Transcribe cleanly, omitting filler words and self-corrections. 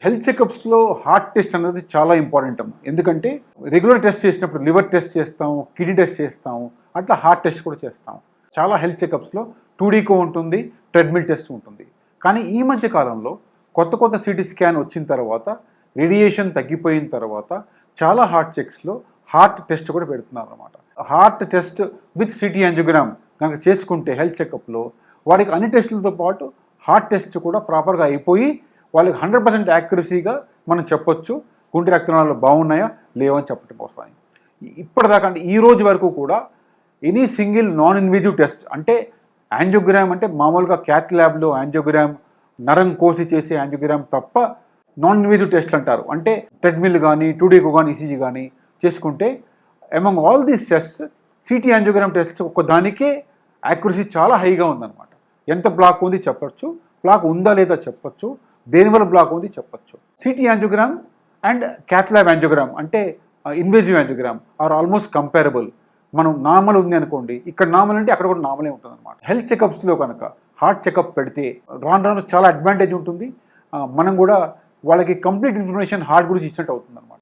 Health చెకప్స్‌లో heart test అనేది చాలా important అమ్మా. ఎందుకంటే రెగ్యులర్ టెస్ట్ చేసినప్పుడు లివర్ టెస్ట్ చేస్తాం, కిడ్నీ టెస్ట్ చేస్తాం, అట్లా హార్ట్ టెస్ట్ కూడా చేస్తాం. చాలా హెల్త్ చెకప్స్‌లో 2డీకో ఉంటుంది, ట్రెడ్మిల్ టెస్ట్ ఉంటుంది. కానీ ఈ మధ్య కాలంలో కొత్త సిటీ స్కాన్ వచ్చిన తర్వాత, రేడియేషన్ తగ్గిపోయిన తర్వాత చాలా హార్ట్ చెక్స్‌లో హార్ట్ టెస్ట్ కూడా పెడుతున్నారన్నమాట. Heart test with CT angiogram గనక చేసుకుంటే హెల్త్ చెకప్‌లో వాడికి అన్ని టెస్టులతో పాటు హార్ట్ టెస్ట్ కూడా ప్రాపర్‌గా అయిపోయి వాళ్ళకి 100% యాక్యురసీగా మనం చెప్పొచ్చు గుండె రక్తనాళాలు బాగున్నాయా లేవని చెప్పడం కోసమని. ఇప్పటిదాకా అంటే ఈ రోజు వరకు కూడా any single non invasive test అంటే యాంజియోగ్రామ్ అంటే మామూలుగా క్యాత్ ల్యాబ్లో యాంజియోగ్రామ్ నరం కోసి చేసే యాంజియోగ్రామ్ తప్ప నాన్ ఇన్వేజివ్ టెస్ట్లు అంటారు. అంటే ట్రెడ్మిల్ కానీ 2డీకో కానీ ఈసీజీ కానీ చేసుకుంటే among all these test city angiogram test ఒక్కదానికే యాక్యురసీ చాలా హైగా ఉందన్నమాట. ఎంత బ్లాక్ ఉంది చెప్పొచ్చు, బ్లాక్ ఉందా లేదా చెప్పొచ్చు, దేనివల్ల బ్లాక్ ఉంది చెప్పొచ్చు. CT angiogram and cath lab angiogram అంటే invasive angiogram are almost comparable. మనం నార్మల్ ఉంది అనుకోండి, ఇక్కడ నార్మల్ అంటే అక్కడ కూడా నార్మలే ఉంటుంది అనమాట. హెల్త్ చెకప్స్లో కనుక హార్ట్ చెకప్ పెడితే రాను చాలా అడ్వాంటేజ్ ఉంటుంది. మనం కూడా వాళ్ళకి కంప్లీట్ ఇన్ఫర్మేషన్ హార్ట్ గురించి ఇచ్చినట్టు అవుతుంది అనమాట.